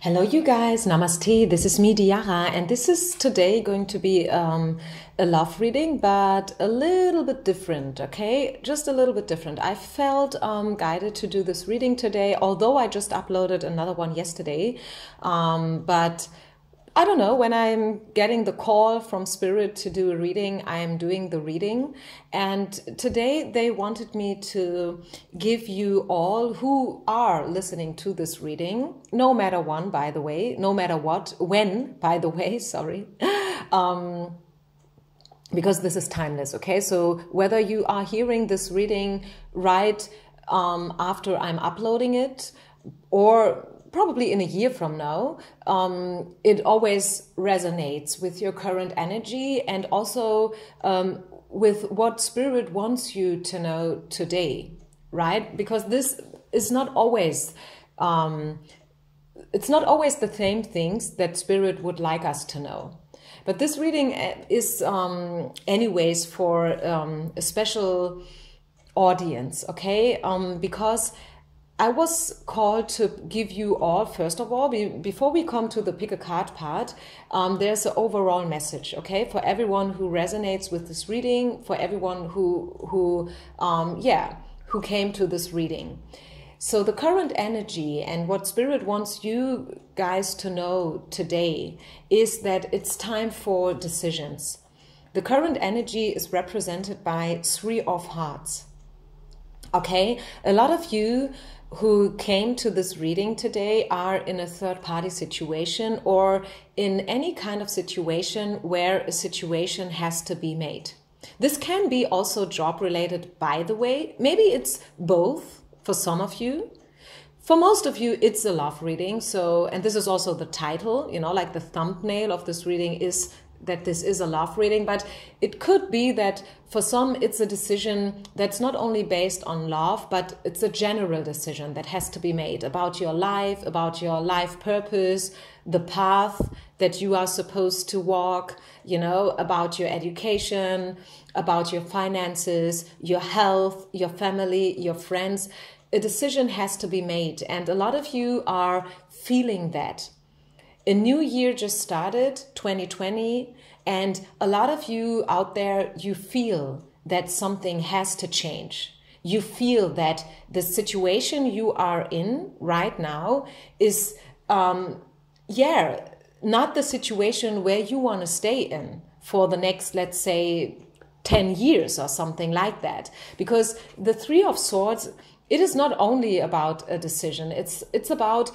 Hello, you guys. Namaste. This is me, Diara, and this is today going to be a love reading, but a little bit different, okay? Just a little bit different. I felt guided to do this reading today, although I just uploaded another one yesterday. But I don't know, when I'm getting the call from Spirit to do a reading, I'm doing the reading. And today they wanted me to give you all who are listening to this reading, no matter when, by the way, sorry, because this is timeless, okay? So whether you are hearing this reading right after I'm uploading it or probably in a year from now, it always resonates with your current energy and also with what Spirit wants you to know today, right? Because this is not always, it's not always the same things that Spirit would like us to know. But this reading is anyways for a special audience, okay? Because I was called to give you all, first of all, before we come to the pick a card part, there's an overall message, okay? For everyone who resonates with this reading, for everyone who came to this reading. So the current energy and what Spirit wants you guys to know today is that it's time for decisions. The current energy is represented by Three of Hearts. Okay, a lot of you who came to this reading today are in a third-party situation or in any kind of situation where a situation has to be made. This can be also job-related, by the way. Maybe it's both for some of you. For most of you, it's a love reading. So, and this is also the title, you know, like the thumbnail of this reading is that this is a love reading, but it could be that for some it's a decision that's not only based on love, but it's a general decision that has to be made about your life purpose, the path that you are supposed to walk, you know, about your education, about your finances, your health, your family, your friends. A decision has to be made, and a lot of you are feeling that. A new year just started, 2020, and a lot of you out there, you feel that something has to change. You feel that the situation you are in right now is, not the situation where you want to stay in for the next, let's say, 10 years or something like that. Because the Three of Swords, it is not only about a decision, it's about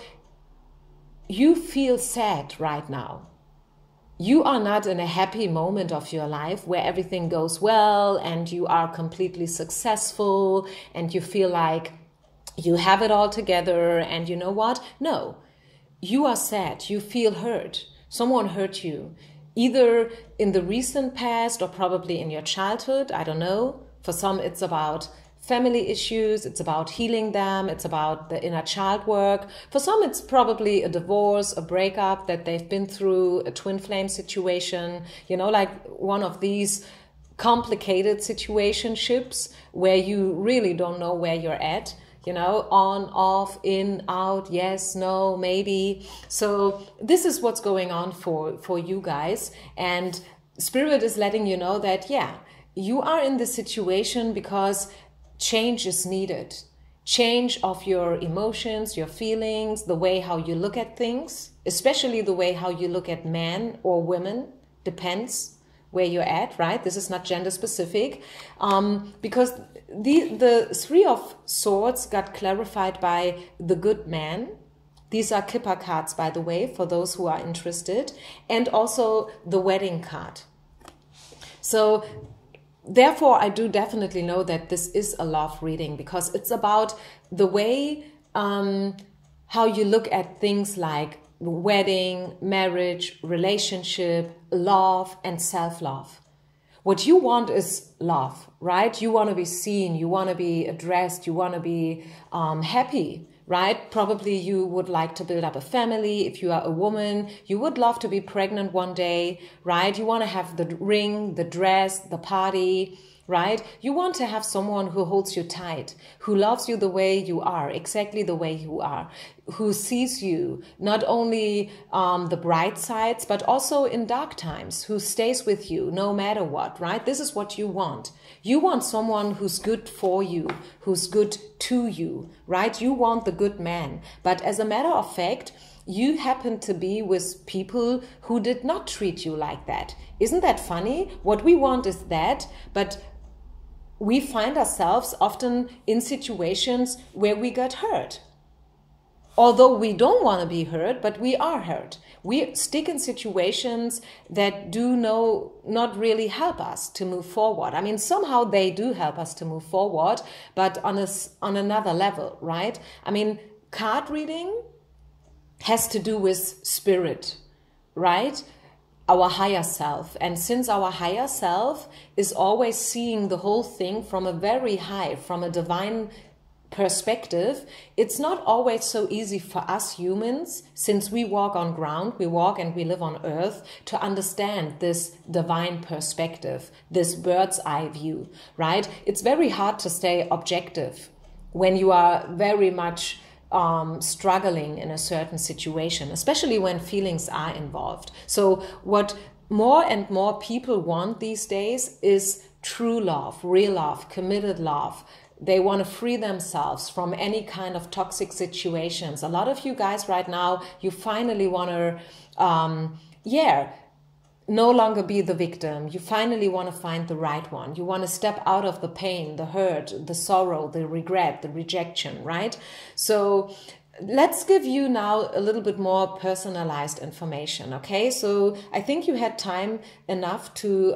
you feel sad right now. You are not in a happy moment of your life where everything goes well and you are completely successful and you feel like you have it all together and you know what? No, you are sad. You feel hurt. Someone hurt you, either in the recent past or probably in your childhood. I don't know. For some, it's about family issues, it's about healing them, it's about the inner child work. For some, it's probably a divorce, a breakup that they've been through, a twin flame situation, you know, like one of these complicated situationships where you really don't know where you're at, you know, on, off, in, out, yes, no, maybe. So this is what's going on for you guys. And Spirit is letting you know that, yeah, you are in this situation because change is needed. Change of your emotions, your feelings, the way how you look at things, especially the way how you look at men or women, depends where you're at, right? This is not gender specific. Because the Three of Swords got clarified by the Good Man. These are Kipper cards, by the way, for those who are interested. And also the Wedding card. So therefore, I do definitely know that this is a love reading because it's about the way how you look at things like wedding, marriage, relationship, love, and self-love. What you want is love, right? You want to be seen, you want to be addressed, you want to be happy, right? Probably you would like to build up a family. If you are a woman, you would love to be pregnant one day, right? You want to have the ring, the dress, the party, right? You want to have someone who holds you tight, who loves you the way you are, exactly the way you are, who sees you not only the bright sides, but also in dark times, who stays with you no matter what, right? This is what you want. You want someone who's good for you, who's good to you, right? You want the good man. But as a matter of fact, you happen to be with people who did not treat you like that. Isn't that funny? What we want is that, but we find ourselves often in situations where we got hurt. Although we don't want to be hurt, but we are hurt. We stick in situations that do not really help us to move forward. I mean, somehow they do help us to move forward, but on another level, right? I mean, card reading has to do with spirit, right? Our higher self. And since our higher self is always seeing the whole thing from a very high, from a divine perspective, it's not always so easy for us humans, since we walk on ground, we walk and we live on earth, to understand this divine perspective, this bird's eye view, right? It's very hard to stay objective when you are very much struggling in a certain situation, especially when feelings are involved. So what more and more people want these days is true love, real love, committed love. They want to free themselves from any kind of toxic situations. A lot of you guys right now, you finally want to, no longer be the victim. You finally want to find the right one. You want to step out of the pain, the hurt, the sorrow, the regret, the rejection, right? So let's give you now a little bit more personalized information, okay? So I think you had time enough to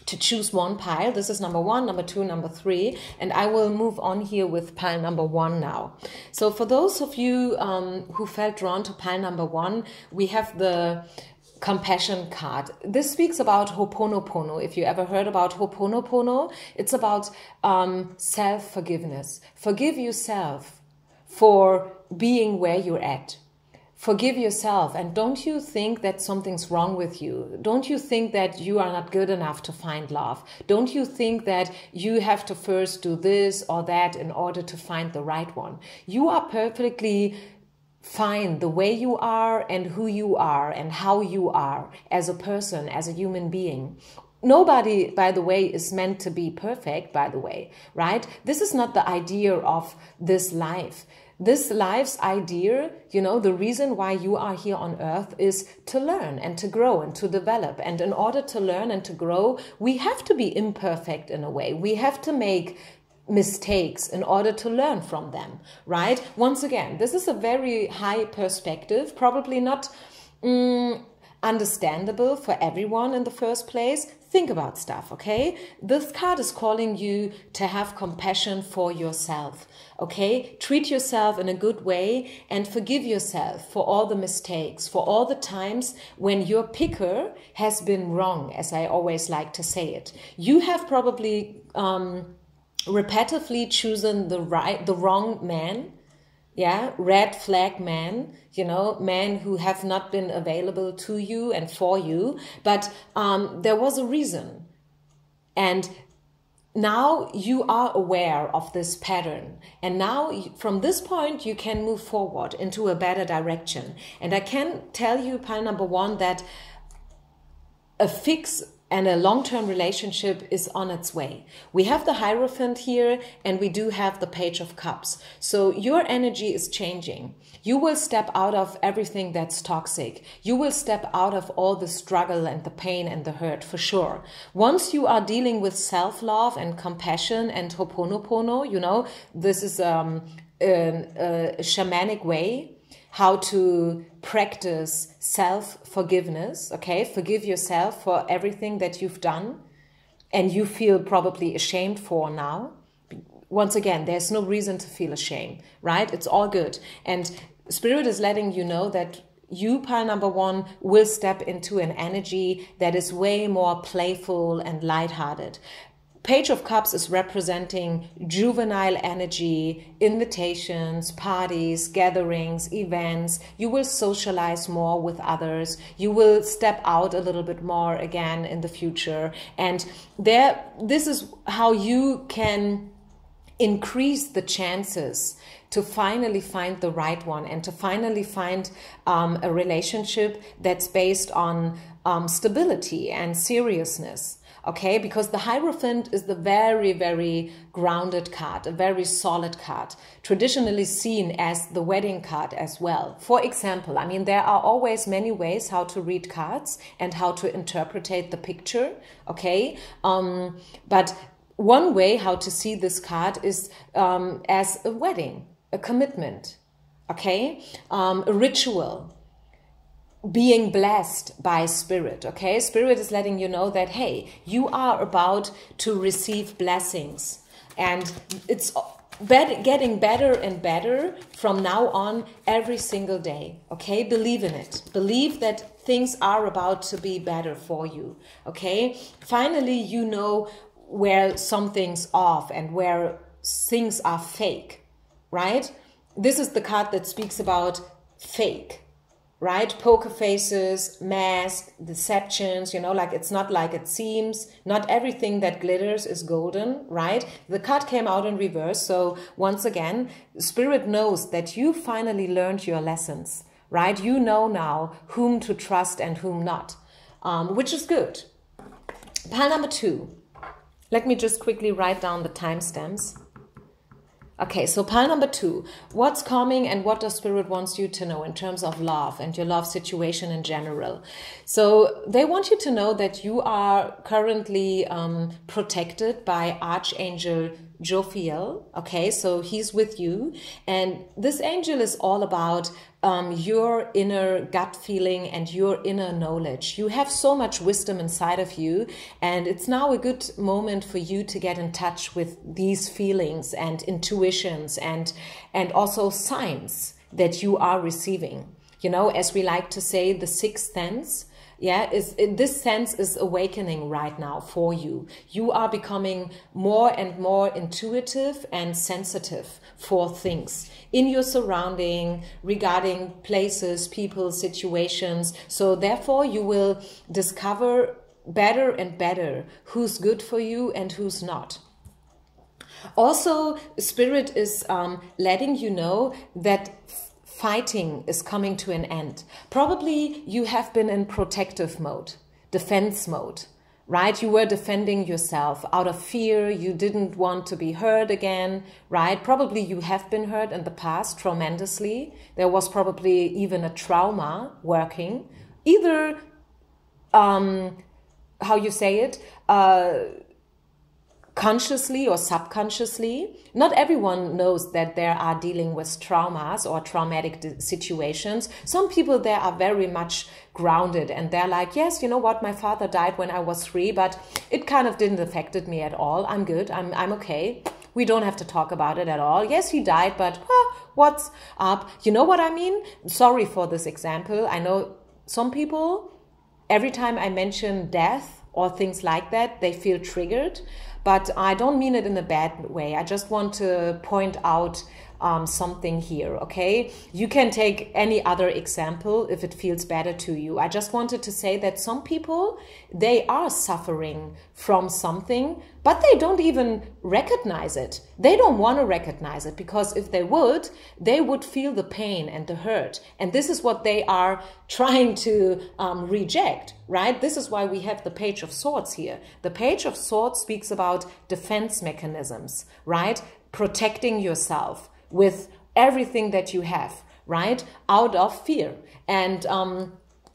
choose one pile. This is number 1, number 2, number 3, and I will move on here with pile number 1 now. So for those of you who felt drawn to pile number 1, we have the compassion card. This speaks about Ho'oponopono. If you ever heard about Ho'oponopono, it's about self-forgiveness. Forgive yourself for being where you're at. Forgive yourself, and don't you think that something's wrong with you. Don't you think that you are not good enough to find love. Don't you think that you have to first do this or that in order to find the right one. You are perfectly fine the way you are and who you are and how you are as a person, as a human being. Nobody, by the way, is meant to be perfect, by the way, right? This is not the idea of this life. This life's idea, you know, the reason why you are here on earth is to learn and to grow and to develop. And in order to learn and to grow, we have to be imperfect in a way. We have to make mistakes in order to learn from them, right? Once again, this is a very high perspective, probably not understandable for everyone in the first place. Think about stuff, okay? This card is calling you to have compassion for yourself, okay? Treat yourself in a good way and forgive yourself for all the mistakes, for all the times when your picker has been wrong, as I always like to say it. You have probably repetitively chosen the wrong man, yeah, red flag man, you know, men who have not been available to you and for you, but there was a reason. And now you are aware of this pattern. And now from this point, you can move forward into a better direction. And I can tell you, pile number 1, that a fix and a long-term relationship is on its way. We have the Hierophant here, and we do have the Page of Cups. So your energy is changing. You will step out of everything that's toxic. You will step out of all the struggle and the pain and the hurt, for sure. Once you are dealing with self-love and compassion and Ho'oponopono, you know, this is a shamanic way how to practice self-forgiveness, okay? Forgive yourself for everything that you've done and you feel probably ashamed for now. Once again, there's no reason to feel ashamed, right? It's all good. And Spirit is letting you know that you, pile number 1, will step into an energy that is way more playful and lighthearted. Page of Cups is representing juvenile energy, invitations, parties, gatherings, events. You will socialize more with others. You will step out a little bit more again in the future. And this is how you can increase the chances to finally find the right one and to finally find a relationship that's based on stability and seriousness. Okay, because the Hierophant is the very, very grounded card, a very solid card, traditionally seen as the wedding card as well. For example, I mean, there are always many ways how to read cards and how to interpret the picture, okay? But one way how to see this card is as a wedding, a commitment, okay? A ritual. Being blessed by Spirit, okay? Spirit is letting you know that, hey, you are about to receive blessings. And it's getting better and better from now on every single day, okay? Believe in it. Believe that things are about to be better for you, okay? Finally, you know where something's off and where things are fake, right? This is the card that speaks about fake. Right? Poker faces, masks, deceptions, you know, like it's not like it seems. Not everything that glitters is golden, right? The card came out in reverse. So once again, Spirit knows that you finally learned your lessons, right? You know now whom to trust and whom not, which is good. Pile number 2. Let me just quickly write down the timestamps. Okay, so pile number 2, what's coming and what does Spirit wants you to know in terms of love and your love situation in general? So they want you to know that you are currently protected by Archangel Jophiel. Okay, so he's with you. And this angel is all about your inner gut feeling and your inner knowledge. You have so much wisdom inside of you, and it's now a good moment for you to get in touch with these feelings and intuitions and also signs that you are receiving. You know, as we like to say, the sixth sense. Yeah, this sense is awakening right now for you. You are becoming more and more intuitive and sensitive for things in your surrounding, regarding places, people, situations. So therefore you will discover better and better who's good for you and who's not. Also, Spirit is letting you know that fighting is coming to an end. Probably you have been in protective mode, defense mode, right? You were defending yourself out of fear. You didn't want to be hurt again, right? Probably you have been hurt in the past tremendously. There was probably even a trauma working. Either, how you say it, consciously or subconsciously. Not everyone knows that they are dealing with traumas or traumatic situations. Some people there are very much grounded and they're like, yes, you know what, my father died when I was 3, but it kind of didn't affect me at all. I'm good. I'm okay. We don't have to talk about it at all. Yes, he died, but what's up? You know what I mean? Sorry for this example. I know some people, every time I mention death or things like that, they feel triggered. But I don't mean it in a bad way. I just want to point out something here, okay? You can take any other example if it feels better to you. I just wanted to say that some people, they are suffering from something, but they don't even recognize it. They don't want to recognize it, because if they would feel the pain and the hurt. And this is what they are trying to reject, right? This is why we have the Page of Swords here. The Page of Swords speaks about defense mechanisms, right? Protecting yourself with everything that you have, right? Out of fear. And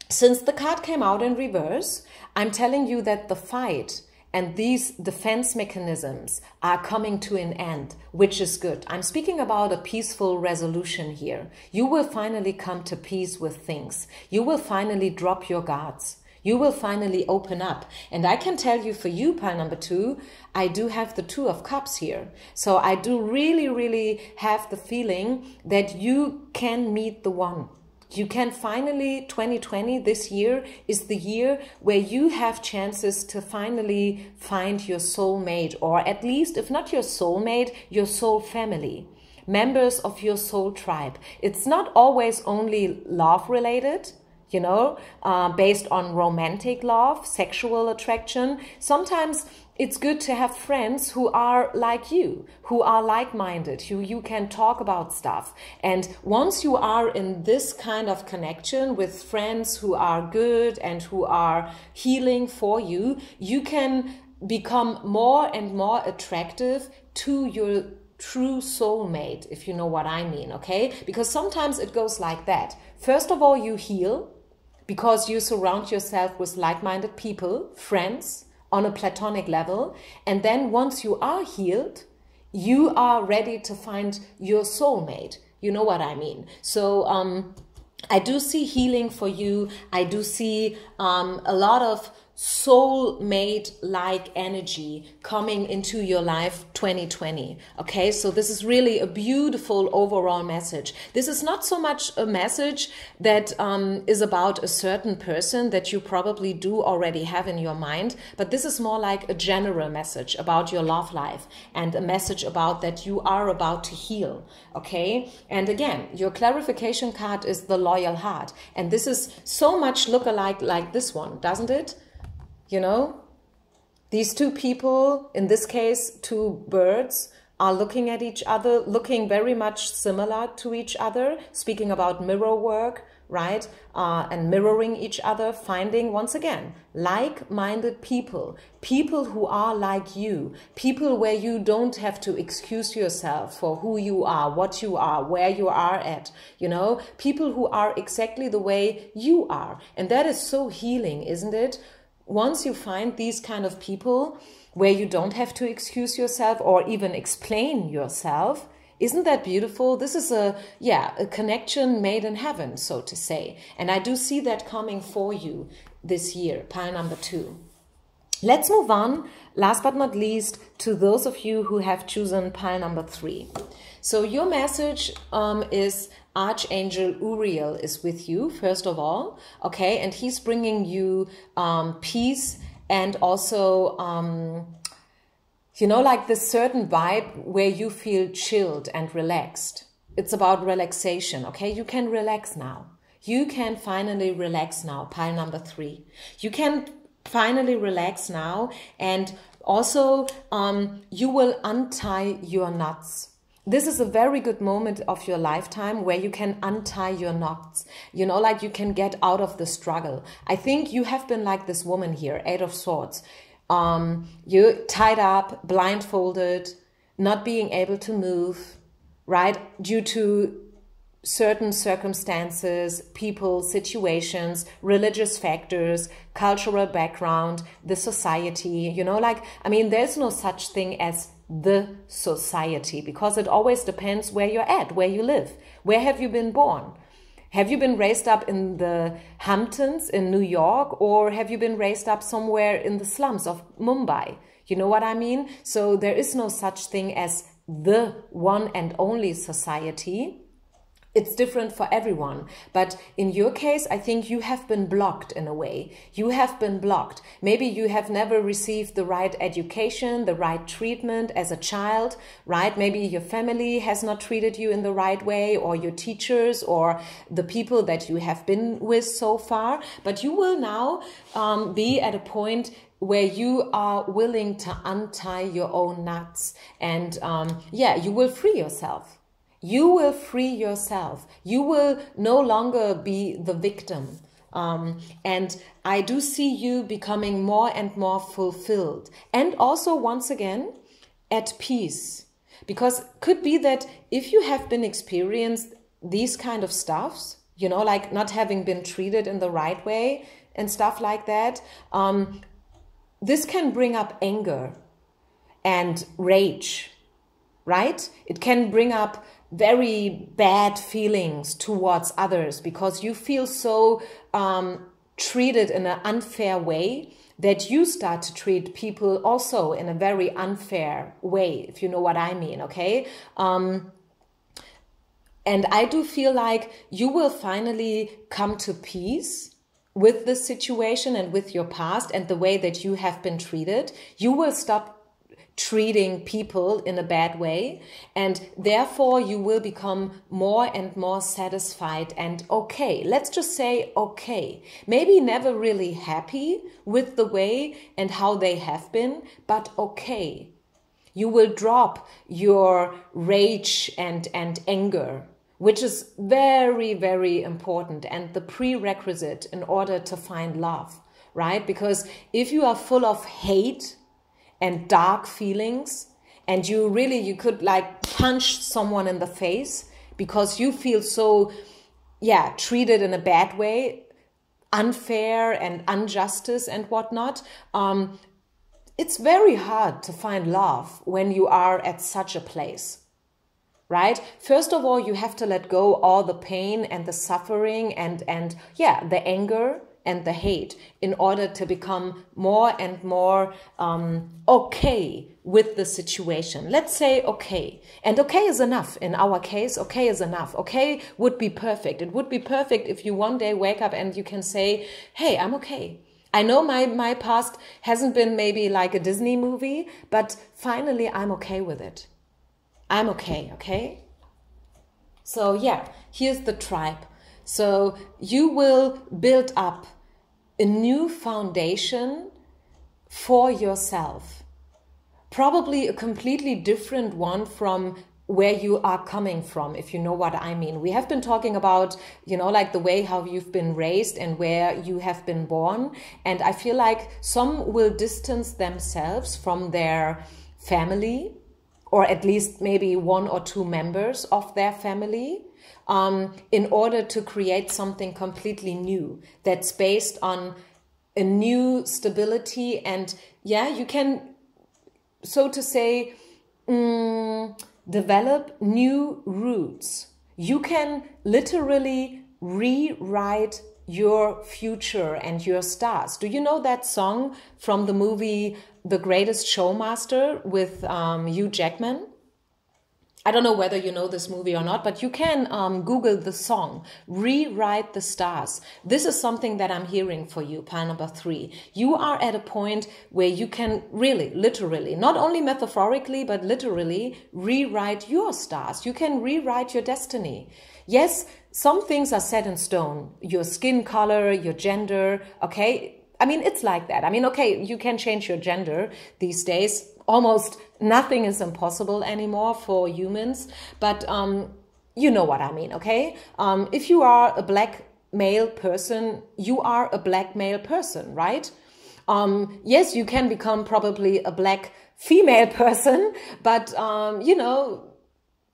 since the card came out in reverse, I'm telling you that the fight and these defense mechanisms are coming to an end, which is good. I'm speaking about a peaceful resolution here. You will finally come to peace with things. You will finally drop your guards. You will finally open up. And I can tell you, for you, pile number 2, I do have the 2 of Cups here. So I do really, really have the feeling that you can meet the one. you can finally, 2020, this year is the year where you have chances to finally find your soulmate, or at least, if not your soulmate, your soul family, members of your soul tribe. It's not always only love related, you know, based on romantic love, sexual attraction. Sometimes it's good to have friends who are like you, who are like-minded, who you can talk about stuff. And once you are in this kind of connection with friends who are good and who are healing for you, you can become more and more attractive to your true soulmate, if you know what I mean, okay? Because sometimes it goes like that. First of all, you heal because you surround yourself with like-minded people, friends, on a platonic level. And then once you are healed, you are ready to find your soulmate. You know what I mean? So I do see healing for you. I do see a lot of soulmate-like energy coming into your life 2020. Okay, so this is really a beautiful overall message. This is not so much a message that is about a certain person that you probably do already have in your mind, but this is more like a general message about your love life and a message about that you are about to heal. Okay, and again, your clarification card is the loyal heart, and this is so much look-alike like this one, doesn't it? You know, these two people, in this case, two birds, are looking at each other, looking very much similar to each other, speaking about mirror work, right? And mirroring each other, finding, once again, like-minded people, people who are like you, people where you don't have to excuse yourself for who you are, what you are, where you are at, you know, people who are exactly the way you are. And that is so healing, isn't it? Once you find these kind of people where you don't have to excuse yourself or even explain yourself, isn't that beautiful? This is a connection made in heaven, so to say. And I do see that coming for you this year, pile number 2. Let's move on, last but not least, to those of you who have chosen pile number 3. So your message is Archangel Uriel is with you, first of all, okay? And he's bringing you peace and also, you know, like this certain vibe where you feel chilled and relaxed. It's about relaxation, okay? You can relax now. You can finally relax now, pile number 3. You can finally relax now, and also you will untie your knots. This is a very good moment of your lifetime where you can untie your knots. You know, like you can get out of the struggle. I think you have been like this woman here, 8 of Swords. You're tied up, blindfolded, not being able to move, right? Due to certain circumstances, people, situations, religious factors, cultural background, the society, you know, like, I mean, there's no such thing as the society, because it always depends where you're at, where you live. Where have you been born? Have you been raised up in the Hamptons in New York, or have you been raised up somewhere in the slums of Mumbai? You know what I mean? So there is no such thing as the one and only society. It's different for everyone. But in your case, I think you have been blocked in a way. You have been blocked. Maybe you have never received the right education, the right treatment as a child, right? Maybe your family has not treated you in the right way, or your teachers, or the people that you have been with so far. But you will now be at a point where you are willing to untie your own knots. And you will free yourself. You will free yourself. You will no longer be the victim. And I do see you becoming more and more fulfilled. And also, once again, at peace. Because it could be that if you have been experienced these kind of stuffs, you know, like not having been treated in the right way and stuff like that, this can bring up anger and rage, right? It can bring up very bad feelings towards others because you feel so treated in an unfair way that you start to treat people also in a very unfair way, if you know what I mean, okay? And I do feel like you will finally come to peace with this situation and with your past and the way that you have been treated. You will stop treating people in a bad way, and therefore you will become more and more satisfied and okay. Let's just say okay. Maybe never really happy with the way and how they have been, but okay. You will drop your rage and anger, which is very, very important and the prerequisite in order to find love, right? Because if you are full of hate and dark feelings, and you could like punch someone in the face because you feel so, treated in a bad way, unfair and injustice and whatnot, it's very hard to find love when you are at such a place, right? First of all, you have to let go all the pain and the suffering and the anger and the hate in order to become more and more okay with the situation. Let's say okay. And okay is enough. In our case, okay is enough. Okay would be perfect. It would be perfect if you one day wake up and you can say, hey, I'm okay. I know my past hasn't been maybe like a Disney movie, but finally I'm okay with it. I'm okay, okay? So here's the tribe. So you will build up a new foundation for yourself. Probably a completely different one from where you are coming from, if you know what I mean. We have been talking about, like the way how you've been raised and where you have been born. And I feel like some will distance themselves from their family, or at least maybe one or two members of their family, in order to create something completely new that's based on a new stability. And you can, so to say, develop new roots. You can literally rewrite your future and your stars. Do you know that song from the movie The Greatest Showmaster with Hugh Jackman? I don't know whether you know this movie or not, but you can Google the song, Rewrite the Stars. This is something that I'm hearing for you, pile number 3. You are at a point where you can really, literally, not only metaphorically, but literally rewrite your stars. You can rewrite your destiny. Yes, some things are set in stone. Your skin color, your gender, okay? I mean, it's like that. I mean, okay, you can change your gender these days. Almost nothing is impossible anymore for humans, but you know what I mean, okay? If you are a black male person, you are a black male person, right? Yes, you can become probably a black female person, but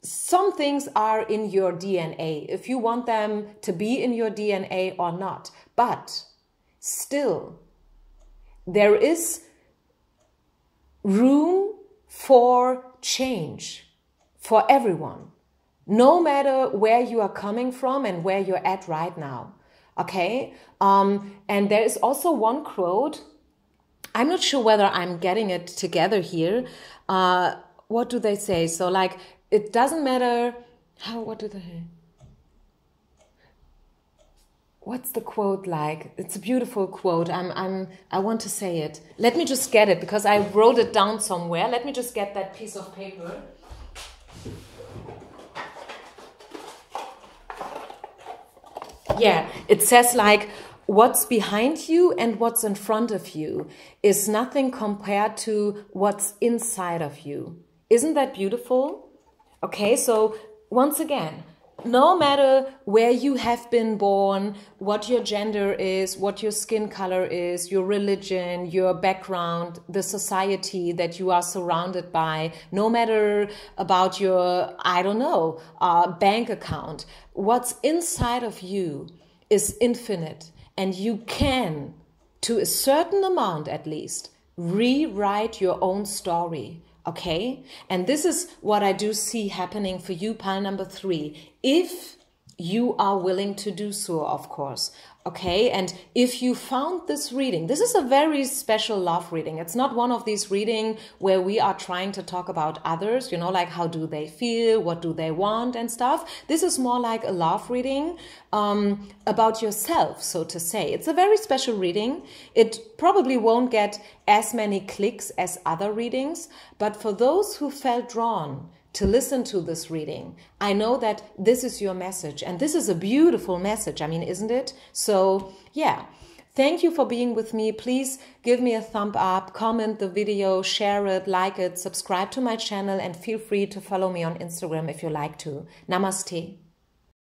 some things are in your DNA, if you want them to be in your DNA or not. But still, there is room for change for everyone, no matter where you are coming from and where you're at right now, okay? And there is also one quote, I'm not sure whether I'm getting it together here. What do they say? So like, it doesn't matter what do they say? What's the quote like? It's a beautiful quote. I want to say it. Let me just get it because I wrote it down somewhere. Let me just get that piece of paper. Yeah, it says like, what's behind you and what's in front of you is nothing compared to what's inside of you. Isn't that beautiful? Okay, so once again, no matter where you have been born, what your gender is, what your skin color is, your religion, your background, the society that you are surrounded by, no matter about your, bank account, what's inside of you is infinite. And you can, to a certain amount at least, rewrite your own story. Okay, and this is what I do see happening for you, pile number 3. If you are willing to do so, of course. Okay, and if you found this reading, this is a very special love reading. It's not one of these reading where we are trying to talk about others, you know, like how do they feel, what do they want and stuff. This is more like a love reading about yourself, so to say. It's a very special reading. It probably won't get as many clicks as other readings, but for those who felt drawn to listen to this reading, I know that this is your message, and this is a beautiful message. I mean, isn't it? So yeah, thank you for being with me. Please give me a thumb up, comment the video, share it, like it, subscribe to my channel, and feel free to follow me on Instagram if you like to. Namaste.